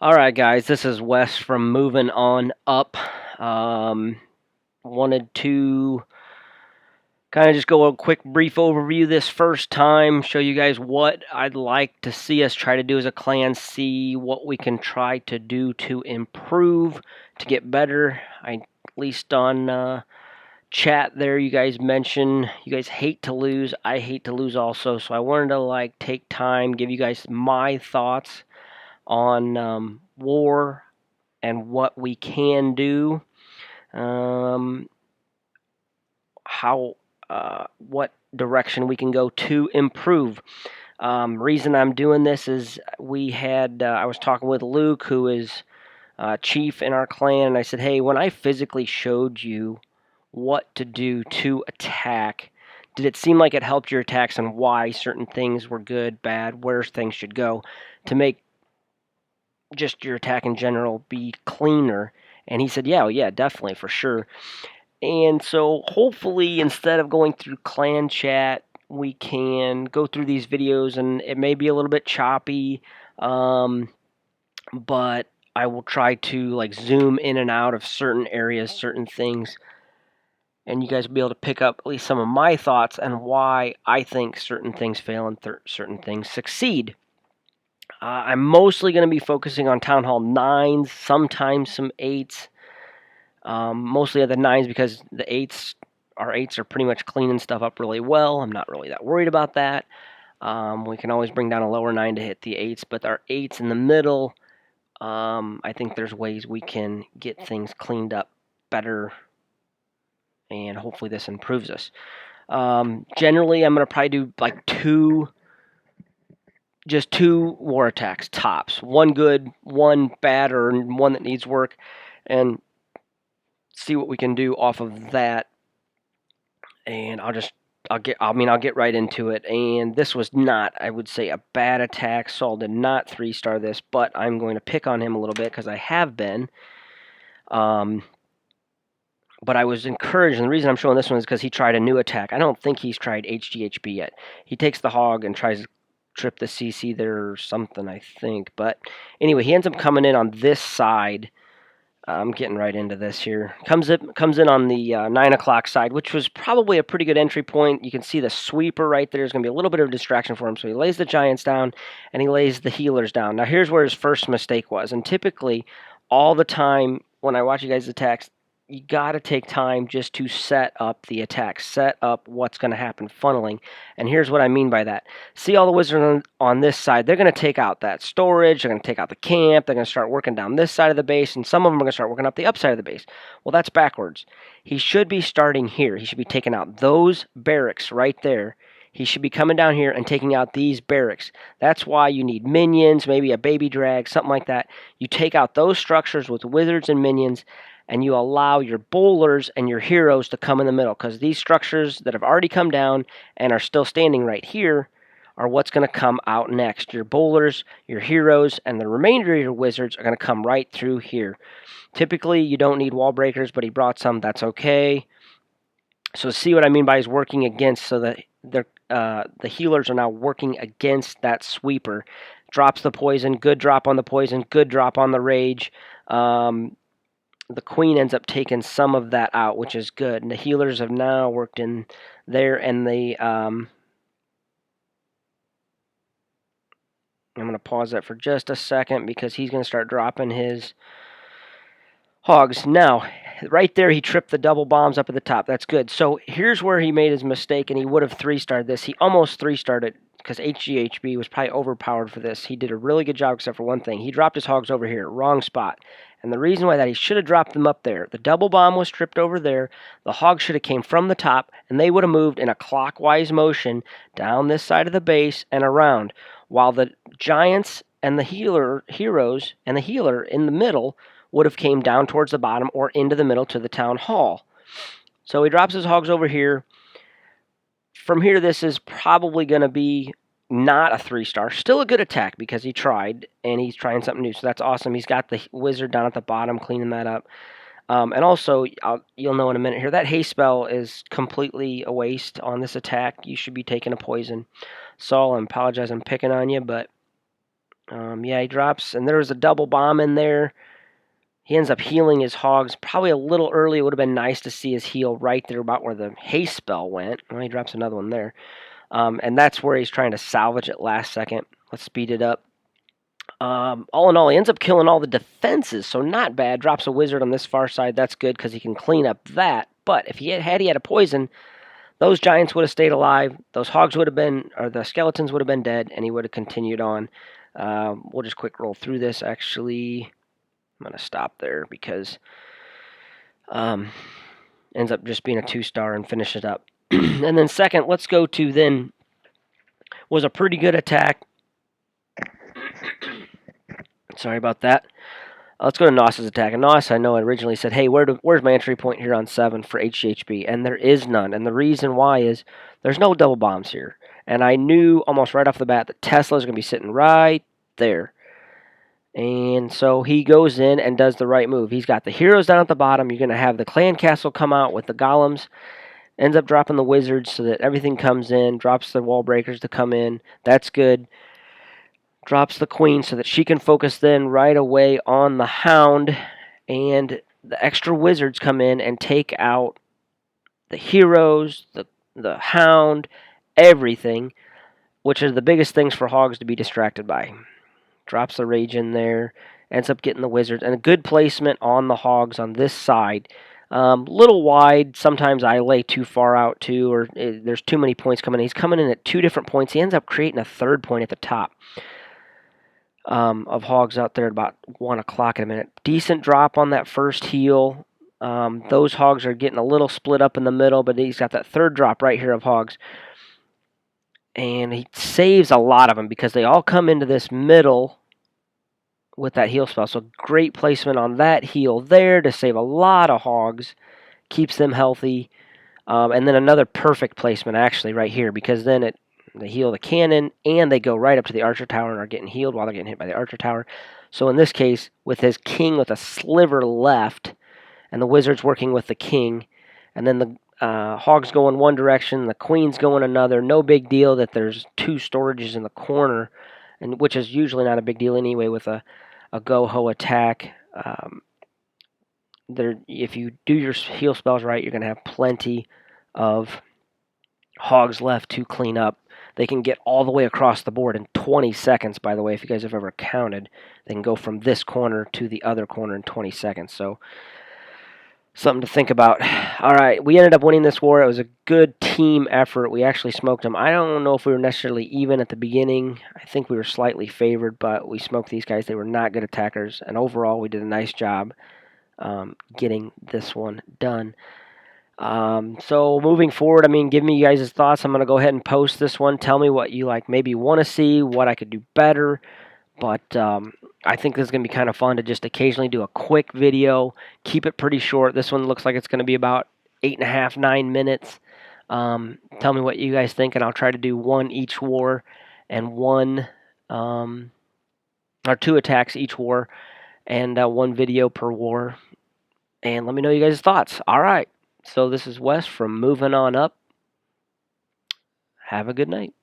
All right, guys, this is Wes from Moving On Up. Wanted to kind of just go a quick brief overview this first time, show you guys what I'd like to see us try to do as a clan, see what we can try to do to improve, to get better. At least on chat there, you guys mentioned you guys hate to lose. I hate to lose also, so I wanted to take time, give you guys my thoughts on war and what we can do, um, how, what direction we can go to improve. Reason I'm doing this is I was talking with Luke, who is chief in our clan, and I said, hey, when I physically showed you what to do to attack, did it seem like it helped your attacks and why certain things were good, bad, where things should go to make just your attack in general be cleaner? And he said, yeah, definitely, for sure. And so hopefully, instead of going through clan chat, we can go through these videos, and it may be a little bit choppy, but I will try to zoom in and out of certain areas, certain things, and you guys will be able to pick up at least some of my thoughts and why I think certain things fail and certain things succeed. I'm mostly going to be focusing on Town Hall 9s, sometimes some 8s. Mostly of the 9s because our 8s are pretty much cleaning stuff up really well. I'm not really that worried about that. We can always bring down a lower 9 to hit the 8s, but our 8s in the middle, I think there's ways we can get things cleaned up better, and hopefully this improves us. Generally, I'm going to probably do just two war attacks tops. One good, one bad, or one that needs work, and see what we can do off of that. And I'll get right into it. And this was not, I would say, a bad attack. Saul did not 3-star this, but I'm going to pick on him a little bit because I have been. But I was encouraged, and the reason I'm showing this one is because he tried a new attack. I don't think he's tried HGHB yet. He takes the hog and tries to trip the CC there or something, I think. But anyway, he ends up coming in on this side. I'm getting right into this here. Comes in on the 9 o'clock side, which was probably a pretty good entry point. You can see the sweeper right there is going to be a little bit of a distraction for him. So he lays the giants down, and he lays the healers down. Now here's where his first mistake was. And typically, all the time when I watch you guys' attacks, you got to take time just to set up the attack, set up what's going to happen, funneling. And here's what I mean by that. See all the wizards on this side, they're going to take out that storage, they're going to take out the camp, they're going to start working down this side of the base, and some of them are going to start working up the upside of the base. Well, that's backwards. He should be starting here. He should be taking out those barracks right there. He should be coming down here and taking out these barracks. That's why you need minions, maybe a baby drag, something like that. You take out those structures with wizards and minions, and you allow your bowlers and your heroes to come in the middle, because these structures that have already come down and are still standing right here are what's going to come out next. Your bowlers, your heroes, and the remainder of your wizards are going to come right through here. Typically, you don't need wall breakers, but he brought some. That's okay. So see what I mean by he's working against, so that the healers are now working against that sweeper. Drops the poison, good drop on the poison, good drop on the rage. The queen ends up taking some of that out, which is good. And the healers have now worked in there, and I'm going to pause that for just a second because he's going to start dropping his hogs. Now, right there, he tripped the double bombs up at the top. That's good. So here's where he made his mistake, and he would have 3-starred this. He almost 3-starred it because HGHB was probably overpowered for this. He did a really good job except for one thing. He dropped his hogs over here. Wrong spot. And the reason why that, he should have dropped them up there. The double bomb was tripped over there. The hogs should have came from the top, and they would have moved in a clockwise motion down this side of the base and around, while the giants and the heroes and the healer in the middle would have came down towards the bottom or into the middle to the town hall. So he drops his hogs over here. From here, this is probably going to be not a 3-star. Still a good attack because he tried, and he's trying something new. So that's awesome. He's got the wizard down at the bottom cleaning that up. And also, you'll know in a minute here, that haste spell is completely a waste on this attack. You should be taking a poison. Saul, I apologize I'm picking on you, but Yeah, he drops, and there was a double bomb in there. He ends up healing his hogs probably a little early. It would have been nice to see his heal right there about where the haste spell went. Well, he drops another one there. And that's where he's trying to salvage it last second. Let's speed it up. All in all, he ends up killing all the defenses, so not bad. Drops a wizard on this far side. That's good because he can clean up that. But if he had a poison, those giants would have stayed alive. Those hogs would have been, or the skeletons would have been dead, and he would have continued on. We'll just quick roll through this. Actually, I'm going to stop there because ends up just being a 2-star and finish it up. And then second, let's go to then was a pretty good attack. Sorry about that. Let's go to Nos's attack. And Nos, I know, originally said, hey, where's my entry point here on 7 for HGHB? And there is none. And the reason why is there's no double bombs here. And I knew almost right off the bat that Tesla's going to be sitting right there. And so he goes in and does the right move. He's got the heroes down at the bottom. You're going to have the clan castle come out with the golems. Ends up dropping the wizards so that everything comes in. Drops the wall breakers to come in. That's good. Drops the queen so that she can focus then right away on the hound. And the extra wizards come in and take out the heroes, the hound, everything, which are the biggest things for hogs to be distracted by. Drops the rage in there, ends up getting the wizards, and a good placement on the hogs on this side. Little wide. Sometimes I lay too far out too, or there's too many points coming in. He's coming in at 2 different points. He ends up creating a third point at the top of hogs out there at about 1 o'clock in a minute. Decent drop on that first heal. Those hogs are getting a little split up in the middle, but he's got that third drop right here of hogs. And he saves a lot of them because they all come into this middle with that heal spell. So great placement on that heal there to save a lot of hogs. Keeps them healthy. And then another perfect placement actually right here because then they heal the cannon and they go right up to the archer tower and are getting healed while they're getting hit by the archer tower. So in this case, with his king with a sliver left and the wizards working with the king, and then the hogs go in one direction, the queen's going another. No big deal that there's 2 storages in the corner, and which is usually not a big deal anyway with a go-ho attack. If you do your heal spells right, you're going to have plenty of hogs left to clean up. They can get all the way across the board in 20 seconds, by the way, if you guys have ever counted. They can go from this corner to the other corner in 20 seconds. So something to think about. All right, we ended up winning this war. It was a good team effort. We actually smoked them. I don't know if we were necessarily even at the beginning. I think we were slightly favored, but we smoked these guys. They were not good attackers, and overall we did a nice job getting this one done. So moving forward, give me you guys' thoughts. I'm going to go ahead and post this one. Tell me what you maybe want to see, what I could do better. But I think this is going to be kind of fun to just occasionally do a quick video. Keep it pretty short. This one looks like it's going to be about 8.5, 9 minutes. Tell me what you guys think, and I'll try to do one each war and one or 2 attacks each war and 1 video per war. And let me know you guys' thoughts. All right. So this is Wes from Moving On Up. Have a good night.